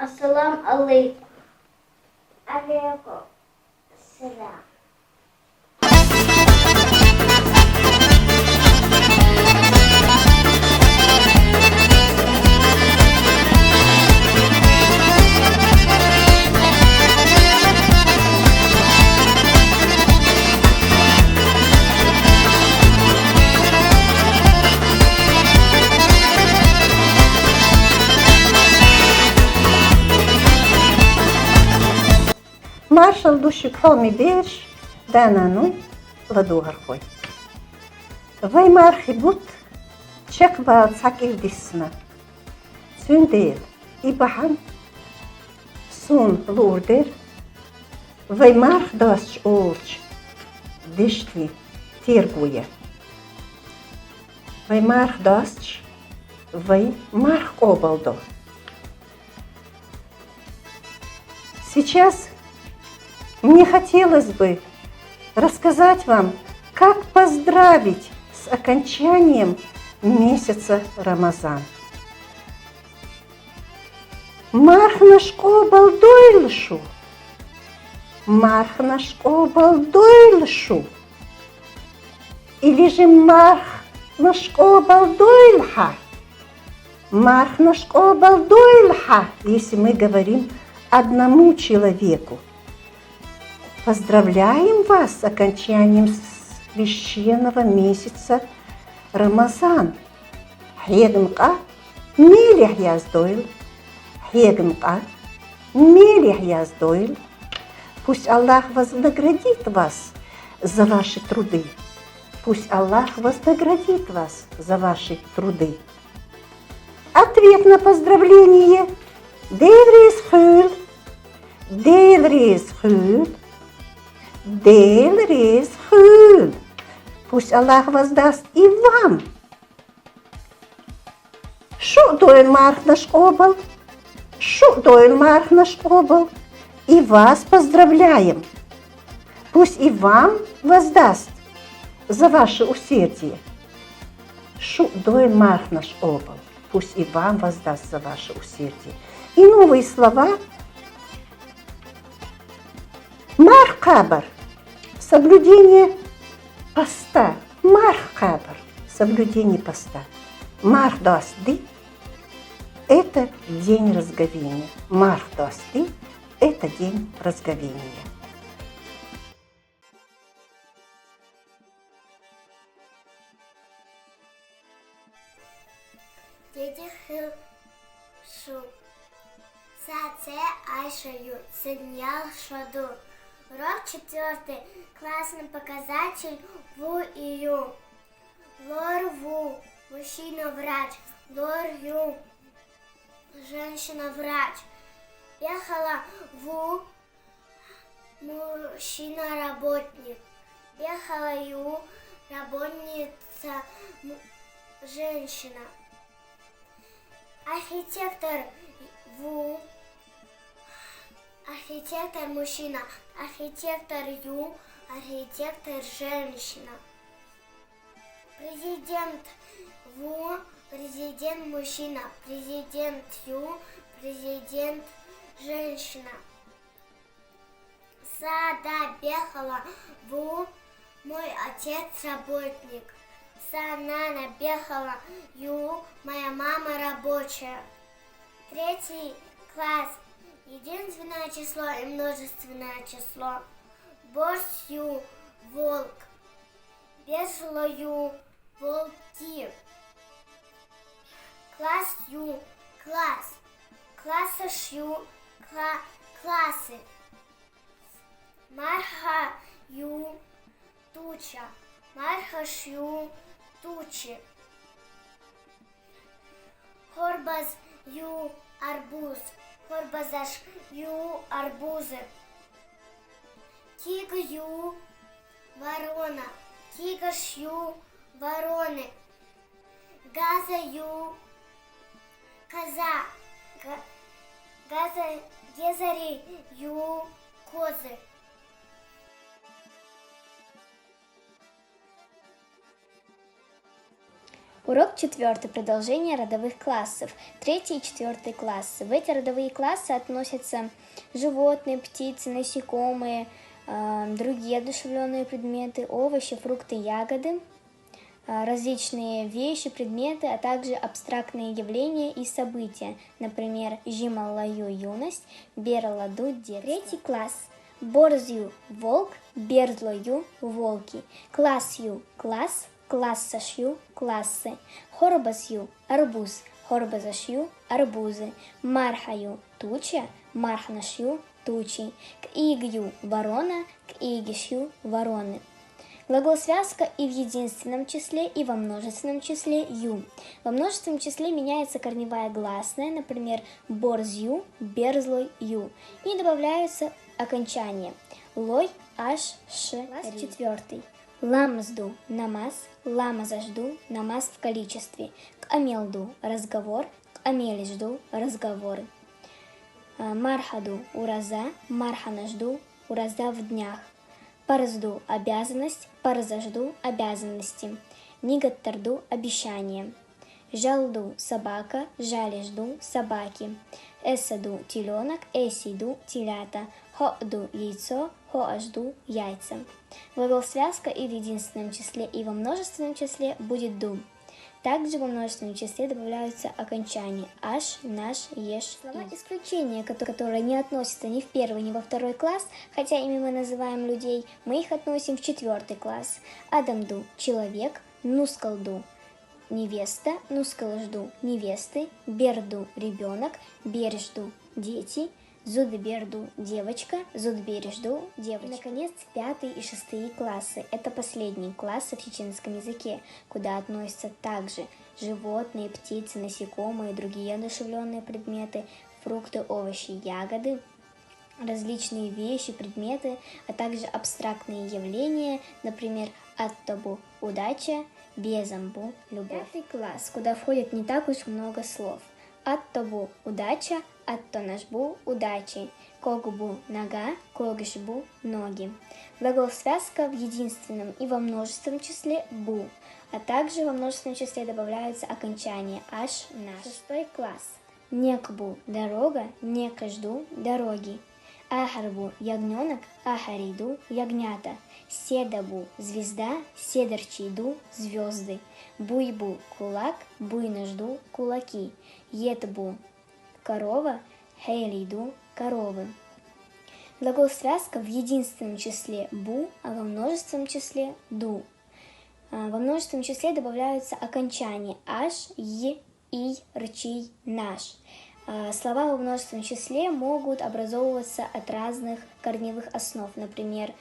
Ассалам алейкум. Алейкум салам. Маршал душик холми берш, да на нуй ладугархой. Ваймар хибут, чек бал цакил дисна. Цюндел, ибахан, сун лурдер, ваймар дасч олч, дишти тиргуя. Ваймар дасч, ваймар обалдо. Сейчас мне хотелось бы рассказать вам, как поздравить с окончанием месяца Рамазан. Мархнашко балдойлшу, мархнашко балдойлшу, или же мархнашко балдойлха, мархнашко балдойлха, если мы говорим одному человеку. Поздравляем вас с окончанием священного месяца Рамазан. Хегмка мелех яздойл, хегмка мелех яздойл. Пусть Аллах вознаградит вас за ваши труды. Пусть Аллах вознаградит вас за ваши труды. Ответ на поздравление. Деврис хюл, деврис хюл. Дейл рез хюл. Пусть Аллах воздаст и вам. Шу дойл марх наш обал, шу дойл марх наш обал. И вас поздравляем. Пусть и вам воздаст за ваше усердие. Шу дойл марх наш обал. Пусть и вам воздаст за ваше усердие. И новые слова. Мархабар. Соблюдение поста. Мархабар. Соблюдение поста. Мардасды. Это день разговения. Мардасды. Это день разговения. Дети хилшу. Саце айшаю. Сигнал шаду. Урок 4. Классный показатель ВУ и Ю. Лор ВУ. Мужчина-врач. Лор Ю. Женщина-врач. Ехала ВУ. Мужчина-работник. Ехала Ю. Работница. Женщина. Архитектор ВУ. Архитектор мужчина, архитектор ю, архитектор женщина. Президент ВУ, президент мужчина, президент ю, президент женщина. Сада бегала ВУ, мой отец работник. Санана бегала ю, моя мама рабочая. 3 класс. Единственное число и множественное число. Борщ ю, волк. Бешло ю, волки. Класс ю, класс. Классы ю, классы. Марха ю, туча. Марха ю, тучи. Хорбаз ю, арбуз. Хорбазаш ю, арбузы. Кига ю, ворона. Кигаш ю, вороны. Газа ю, коза. Газа гезари ю, козы. Урок 4. Продолжение родовых классов. 3 и 4 классы. В эти родовые классы относятся животные, птицы, насекомые, другие одушевленные предметы, овощи, фрукты, ягоды, различные вещи, предметы, а также абстрактные явления и события. Например, Жималаю – юность, Бераладу – детство. 3 класс. Борзью – волк, Берзлою – волки, Классью – класс, Классашью – классы, Хорбасью – арбуз, Хорбазашью – арбузы, Мархаю – туча, Мархнашью – тучи, Кигью – ворона, Кигишью – вороны. Глагол-связка и в единственном числе, и во множественном числе ю. Во множественном числе меняется корневая гласная, например, борзью, берзлой ю, и добавляются окончания лой, аш, ш. Класс 4. Ламзду – намаз, ламазажду – намаз в количестве, к амелду – разговор, к амелижду – разговоры. Мархаду – ураза, марханажду – ураза в днях. Парзду – обязанность, парзажду – обязанности. Нигаттарду – обещание. Жалду – собака, жалежду – собаки. Эсаду – теленок, эсиду – телята. Ходу – яйцо, хоажду – яйца. Глагол-связка и в единственном числе, и во множественном числе будет ду. Также во множественном числе добавляются окончания аш, наш, еш. Слова исключения, которые не относятся ни в первый, ни во второй класс, хотя ими мы называем людей, мы их относим в 4 класс. Адамду – человек, нускалду – невеста, нускалжду – невесты, берду – ребенок, бережду – дети, зудберду – девочка, зудбережду – девочка. И, наконец, 5 и 6 классы. Это последние классы в чеченском языке, куда относятся также животные, птицы, насекомые и другие одушевленные предметы, фрукты, овощи, ягоды, различные вещи, предметы, а также абстрактные явления, например, аттабу – удача, безамбу – любовь. 5 класс, куда входит не так уж много слов. Аттабу – удача, аттонашбу – удачи, когбу – нога, когшбу – ноги. Глагол-связка в единственном и во множественном числе бу, а также во множественном числе добавляются окончания аш, наш. 6 класс. Некбу – дорога, некажду – дороги. Ахарбу – ягненок, ахариду – ягнята. Седабу – звезда, седарчиду – звезды. Буйбу – кулак, буйнажду – кулаки. Етбу – корова, хейлиду – коровы. Глагол-связка в единственном числе бу, а во множественном числе ду. Во множественном числе добавляются окончания аш, й, ий, рчий, наш. Слова во множественном числе могут образовываться от разных корневых основ, например,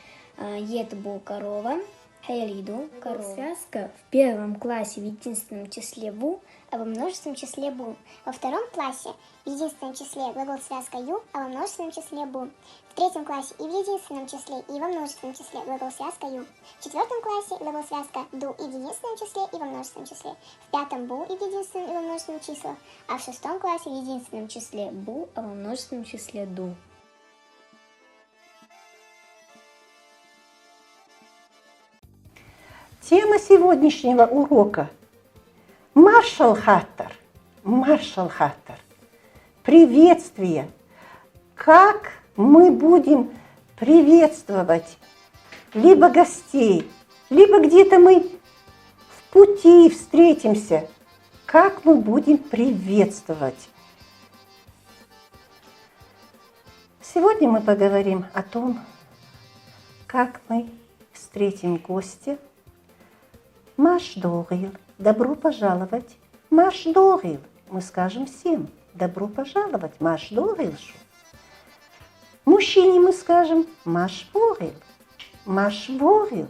етбу – корова, хейлиду – корова. Связка в 1 классе в единственном числе бу, а во множественном числе бу. Во 2 классе в единственном числе глагол-связка ю, а во множественном числе бу. В 3 классе и в единственном числе, и во множественном числе глагол-связка ю. В 4 классе глагол-связка ду и в единственном числе, и во множественном числе. В 5 бу и в единственном, и во множественном числах. А в 6 классе в единственном числе бу, а во множественном числе ду. Тема сегодняшнего урока – маршал Хаттер. Маршал Хаттер. Приветствие. Как мы будем приветствовать либо гостей, либо где-то мы в пути встретимся. Как мы будем приветствовать? Сегодня мы поговорим о том, как мы встретим гостя. Маш догил, добро пожаловать. Маш догил, мы скажем всем, добро пожаловать. Маш догилшу. Мужчине мы скажем маш вогил. Маш вогил.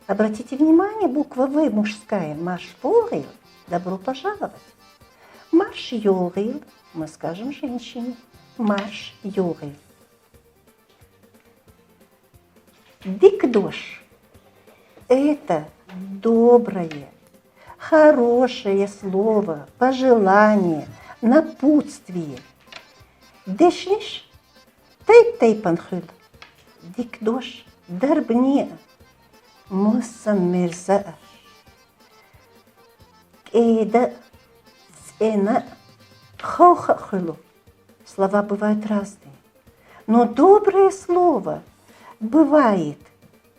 Обратите внимание, буква В мужская. Маш вогил, добро пожаловать. Маш йогил, мы скажем женщине. Маш йогил. Дикдош. Это доброе, хорошее слово, пожелание, напутствие. Дешниш, тейпанхыл, дикдош, дарбне, муссам мирза. цэда, цэна, хохахылу. Слова бывают разные. Но доброе слово бывает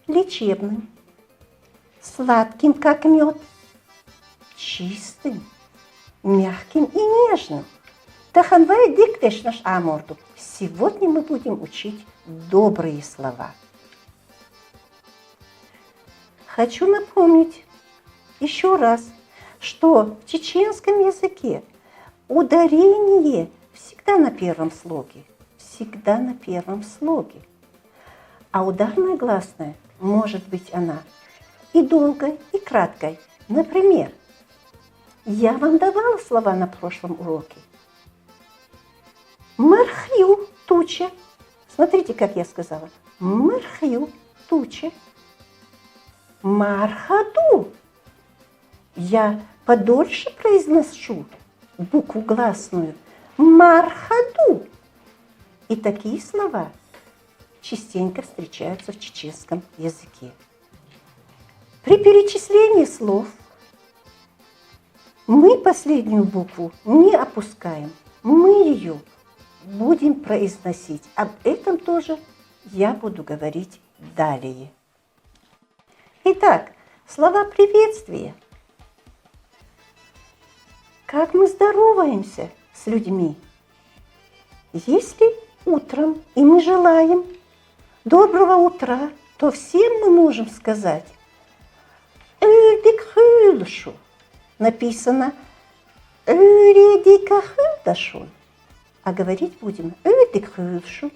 лечебным, сладким, как мед, чистым, мягким и нежным. Таханвай диктеш наш аморду. Сегодня мы будем учить добрые слова. Хочу напомнить еще раз, что в чеченском языке ударение всегда на первом слоге. Всегда на первом слоге. А ударная гласная может быть она и долгой, и краткой. Например, я вам давала слова на прошлом уроке. Мархью – туча. Смотрите, как я сказала. Мархью – туча. Мархаду. Я подольше произношу букву гласную. Мархаду. И такие слова частенько встречаются в чеченском языке. При перечислении слов мы последнюю букву не опускаем. Мы ее будем произносить. Об этом тоже я буду говорить далее. Итак, слова приветствия. Как мы здороваемся с людьми? Если утром и мы желаем доброго утра, то всем мы можем сказать «Ördikхылшу». Написано «Ördikхылдашу». А говорить будем «Ördikхылшу».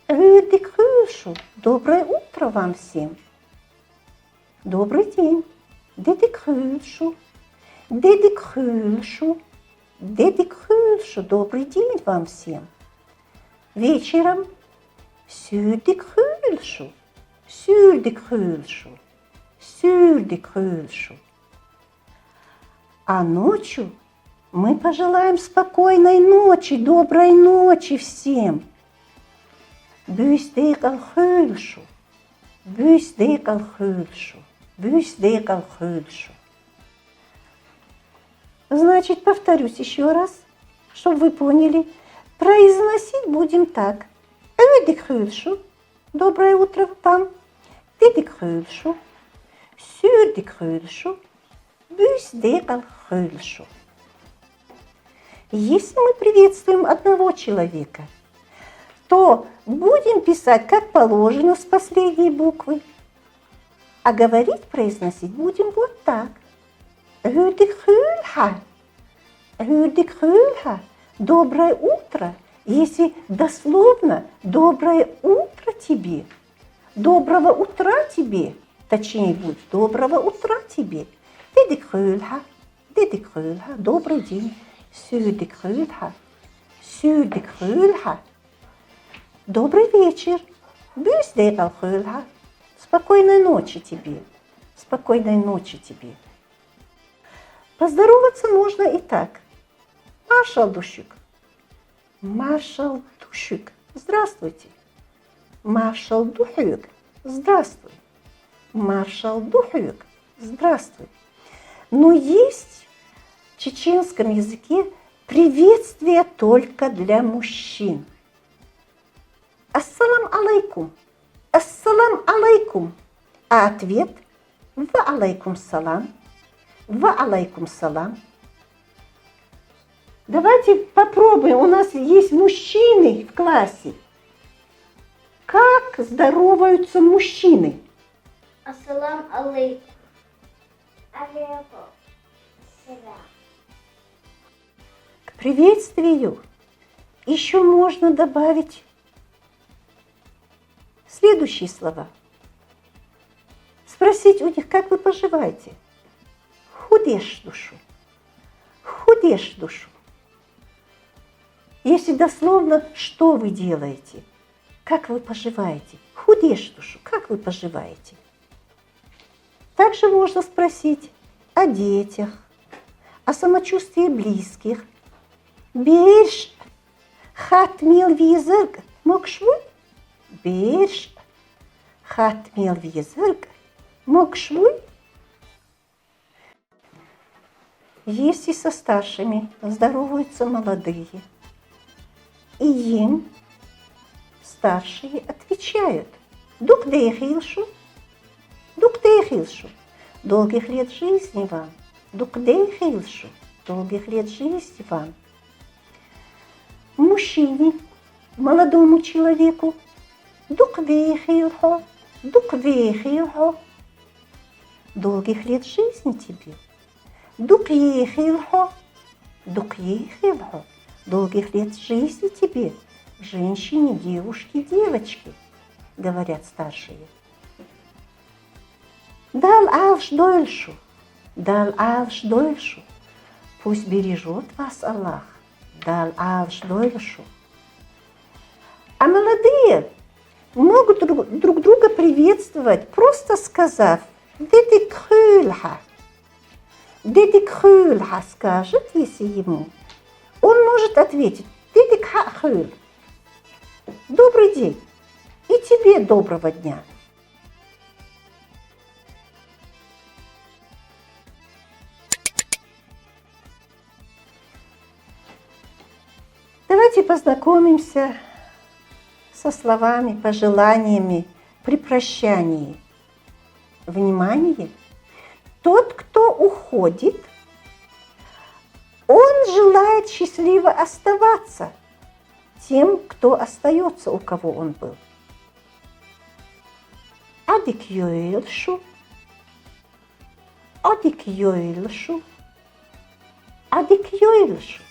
«Ördikхылшу». Доброе утро вам всем. Добрый день. «Дедикхылшу». «Дедикхылшу». «Дедикхылшу». Добрый день вам всем. Вечером «Сюрдикхылшу». «Сюрдикхылшу». «Сюрдикхылшу». А ночью мы пожелаем спокойной ночи, доброй ночи всем. «Бюстейкалхылшу». «Бюстейкалхылшу». «Бюстейкалхылшу». Значит, повторюсь еще раз, чтобы вы поняли. Произносить будем так. «Ödikхылшу». Доброе утро вам. «Дедикхылшу». «Сюрдикхылшу». «Бюстейкалхылшу». Если мы приветствуем одного человека, то будем писать как положено с последней буквы, а говорить, произносить будем вот так. «Ödikхылха». «Ödikхылха». Доброе утро. Если дословно, доброе утро тебе. Доброго утра тебе. Точнее будет, доброго утра тебе. «Дедикхылха». «Дедикхылха». Добрый день. «Сюрдикхылха». «Сюрдикхылха». Добрый вечер. «Бюстейкалхылха». Спокойной ночи тебе. Спокойной ночи тебе. Поздороваться можно и так. Маршал Душик. Маршал Душик. Здравствуйте. Маршал Духюк. Здравствуй. Маршал Духюк. Здравствуй. Но есть в чеченском языке приветствие только для мужчин. Ассалам алейкум. Ассалам алейкум. А ответ ва алейкум салам. Ва алейкум салам. Давайте попробуем. У нас есть мужчины в классе. Как здороваются мужчины? Ассалам алейкум. К приветствию еще можно добавить следующие слова. Спросить у них, как вы поживаете? Худешь душу. Худешь душу. Если дословно, что вы делаете? Как вы поживаете? Худешь душу. Как вы поживаете? Также можно спросить о детях, о самочувствии близких. Берш хатмил визерг мокшвуй? Берш хатмил визерг мокшвуй? если со старшими здороваются молодые, и им старшие отвечают: «Дук дейхилшу, дук дейхилшу, долгих лет жизни вам, дук дейхилшу, долгих лет жизни вам». Мужчине, молодому человеку: «Дук дейхилхо, дук дейхилхо, долгих лет жизни тебе». «Дук ехилхо, дук ехилхо, долгих лет жизни тебе, женщине, девушке, девочке», говорят старшие. «Дал алш дольшу, дал алш дольшу, пусть бережет вас Аллах, дал алш дольшу». А молодые могут друг друга приветствовать, просто сказав «Дети крыльха». «Дети крыльха» скажет, если ему, он может ответить «Дети крыль». Добрый день, и тебе доброго дня. Давайте познакомимся со словами, пожеланиями при прощании. Внимание! Тот, кто уходит, он желает счастливо оставаться тем, кто остается, у кого он был. Адик йоэлшу, адик йоэлшу, адик йоэлшу.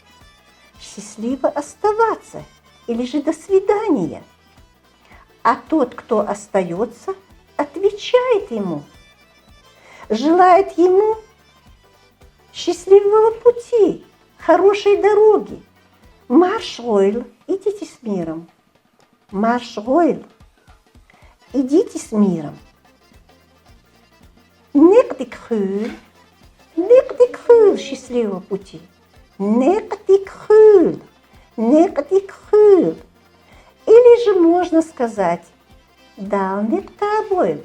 Счастливо оставаться или же до свидания. А тот, кто остается, отвечает ему, желает ему счастливого пути, хорошей дороги. Марш Ойл, идите с миром. Марш Ойл, идите с миром. Некдикхюль, счастливого пути. Некдикхюль. Или же можно сказать дал нектабойл,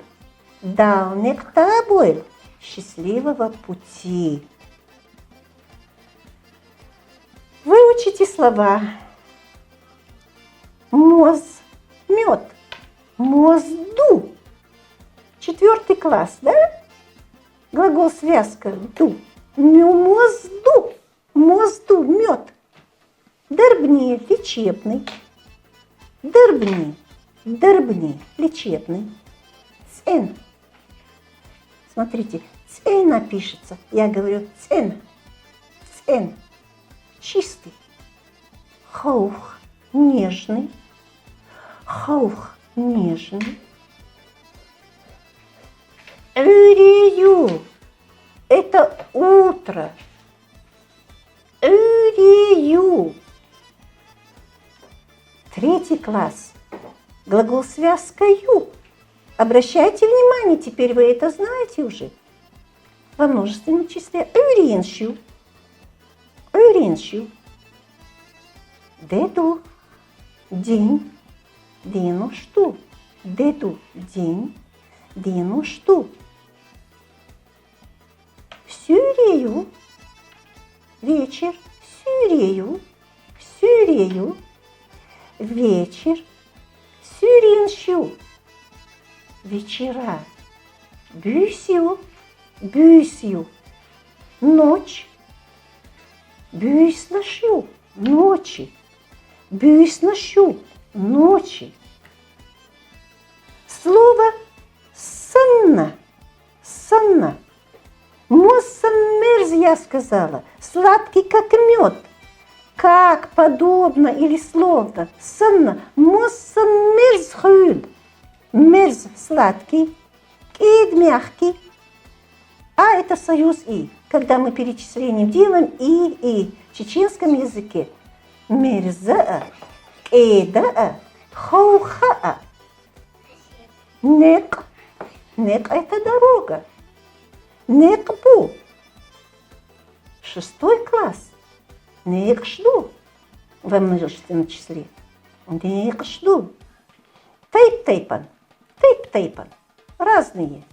счастливого пути. Выучите слова. Моз, мед, мозду. 4 класс, да? Глагол связка ду. Мозду, мозду, мед. Дербни, лечебный. Дербни, лечебный. Цен. Смотрите, цена пишется. Я говорю цен. Чистый. Хаух, нежный. Үрию. Это утро. Үрию. 3 класс. Глагол связка ю. Обращайте внимание, теперь вы это знаете уже. Во множественном числе. Үриншу. Деду. День. Дену шту. Деду. День. Дену шту. Сюрею. Вечер. Сюрею. Вечер. Сюриншу. Вечера. Бюсю. Ночь. Бюснощу. Ночи. Слово санна. Моссаммерз, я сказала, сладкий как мед. Как, подобно или словно. Санна. Моссаммерзхюль. Мерз сладкий. Кид мягкий. А это союз и. Когда мы перечислением делаем и. В чеченском языке. Мерза, кеда, хауха. Нек. Нек это дорога. Некбу. 6 класс. Некшду. Во множественном числе. Некшду. Тейп-тейпан. Разные.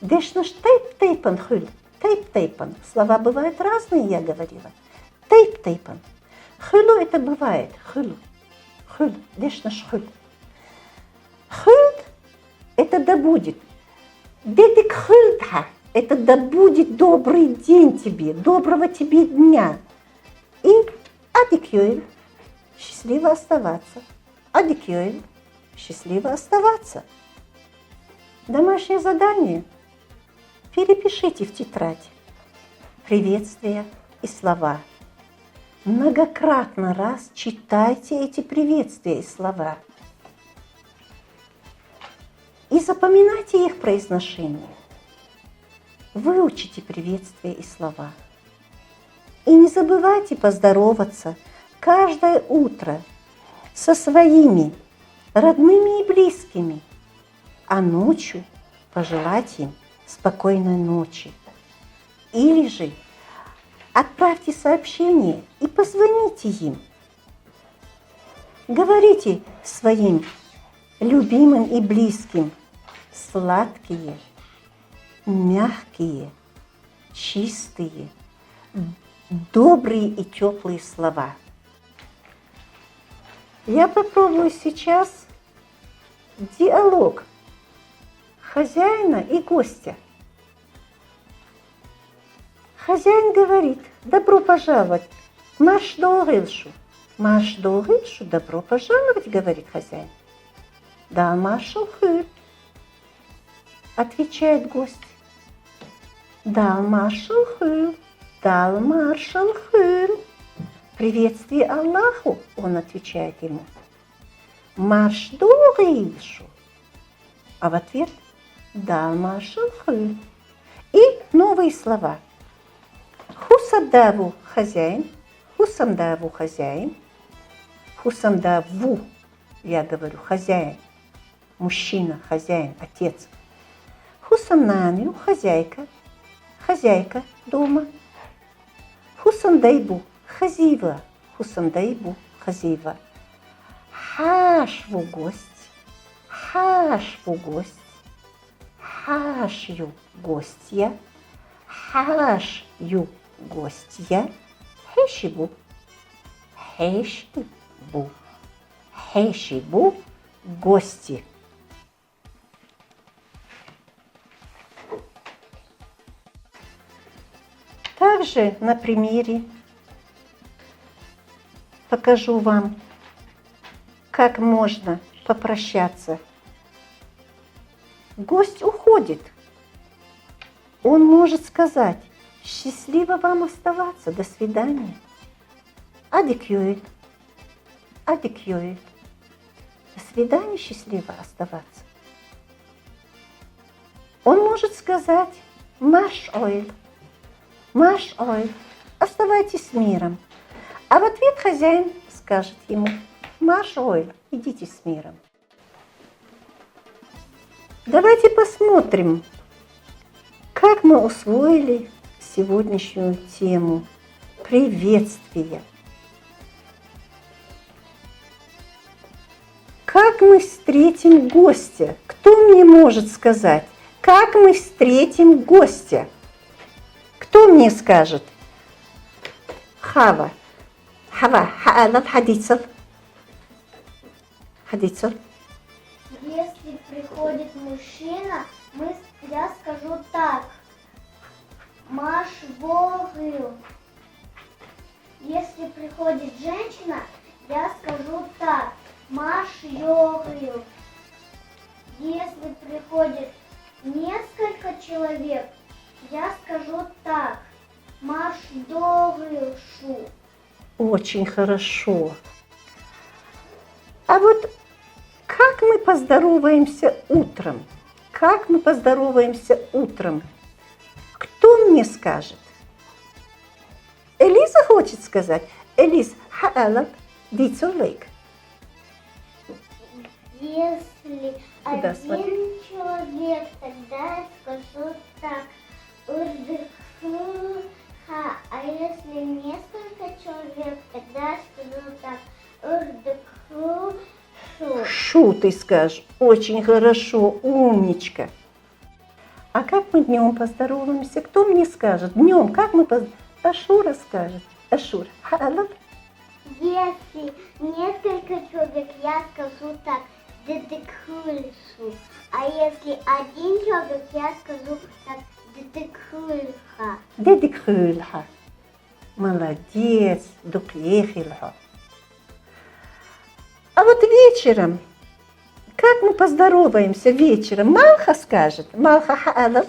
Дешнаш тейп-тейпан хюль. Тейп-тейпан. Слова бывают разные, я говорила. Тейп-тейпан. Хылу это бывает. Хылу. Хыл. Лишь наш хыл. Хыл это да будет. Дедик хыльта. Это да будет добрый день тебе. Доброго тебе дня. И адикюэль. Счастливо оставаться. Адикюэль. Счастливо оставаться. Домашнее задание. Перепишите в тетрадь приветствия и слова. Многократно раз читайте эти приветствия и слова. И запоминайте их произношение. Выучите приветствия и слова. И не забывайте поздороваться каждое утро со своими родными и близкими, а ночью пожелать им спокойной ночи. Или же отправьте сообщение и позвоните им. Говорите своим любимым и близким сладкие, мягкие, чистые, добрые и теплые слова. Я попробую сейчас диалог хозяина и гостя. Хозяин говорит: добро пожаловать, маш доғилшу. Маш доғилшу, добро пожаловать, говорит хозяин. Да, машал хыр, отвечает гость. Дал маршал хыр, дал маршал хыр. Приветствие Аллаху, он отвечает ему. Маш доғилшу. А в ответ дал маршал хыр. И новые слова. Хусамдаву хозяин, хусамдаву хозяин, хусамдаву, я говорю, хозяин, мужчина, хозяин, отец. Хусамнамию хозяйка, хозяйка дома. Хусамдайбу хазива, хусамдайбу хазива. Хашву гость, хашву гость, хашью гостья, хашью гостья, хешибу, хешибу, хешибу, гости. Также на примере покажу вам, как можно попрощаться. Гость уходит. Он может сказать: счастливо вам оставаться, до свидания. Адикюэль, адикюэль. До свидания, счастливо оставаться. Он может сказать: маш ойл, маш ойл, оставайтесь с миром. А в ответ хозяин скажет ему: маш ойл, идите с миром. Давайте посмотрим, как мы усвоили сегодняшнюю тему приветствия. Как мы встретим гостя? Кто мне может сказать, как мы встретим гостя? Кто мне скажет? Хава. Хава. Хаалат хадицал. Хадицал. Если приходит мужчина, я скажу так: маш богыл. Если приходит женщина, я скажу так: маш йогыл. Если приходит несколько человек, я скажу так: маш догылшу. Очень хорошо. А вот как мы поздороваемся утром? Как мы поздороваемся утром? Кто мне скажет? Элиза хочет сказать. Элиз, хаалак, дицулейк. Если Куда один смотреть? человек, тогда я скажу так: урдыхха. А если несколько человек, тогда я скажу так: урдыхху. Шу ты скажешь. Очень хорошо, умничка. А как мы днем поздороваемся? Кто мне скажет? Днем как мы поздороваемся? Ашура скажет. Ашура. Халал. Если несколько человек, я скажу так, дедекульшу. А если один человек, я скажу так, дедекульха. Дедик хюльха. Молодец. Дукьехильха. А вот вечером, как мы поздороваемся вечером? Малха скажет. Малха халал.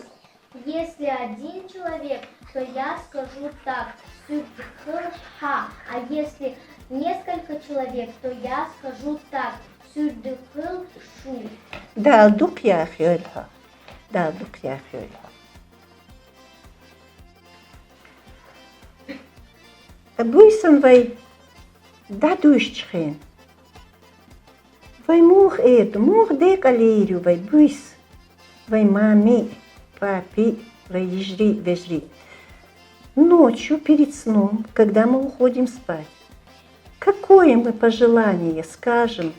Если один человек, то я скажу так, сюдхха. А если несколько человек, то я скажу так, сюдхшу. Да, дукьяхильха. Да, дукьяхильха. Буйсан вай дадушчхен. Вай мух дек алирю, вай буйс. Вай мами, папи, вай ежри, вежри. Ночью перед сном, когда мы уходим спать, какое мы пожелание скажем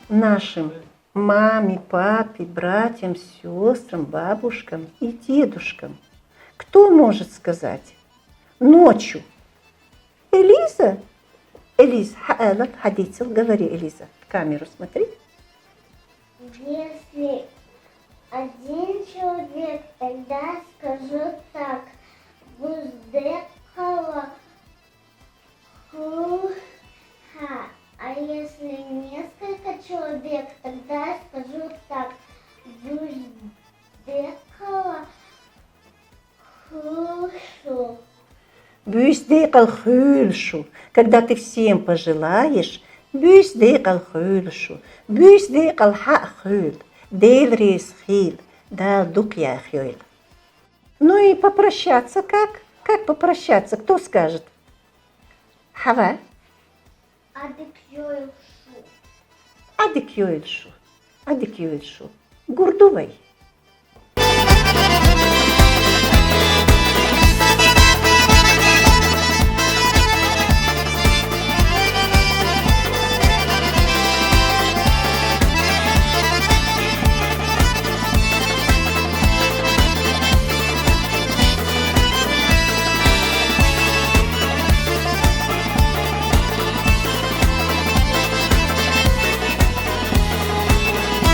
нашим маме, папе, братьям, сестрам, бабушкам и дедушкам? Кто может сказать? Ночью. Элиза? Элиза, хаалат, хадицел, говори, Элиза. В камеру смотри. Если один человек, тогда скажу так, буздекала хуха. А если несколько человек, тогда скажу так, буздекала хушу. Бюздекал хюльшу. Когда ты всем пожелаешь, бюздекал хюльшу. Бюздекал ха хюль. Дейл рейс хил. Да, дук я хюль. Ну и попрощаться как? Как попрощаться? Кто скажет? Хава? Адекьёйшу. Адик юэльшу. Адик юэльшу. Гурдувай.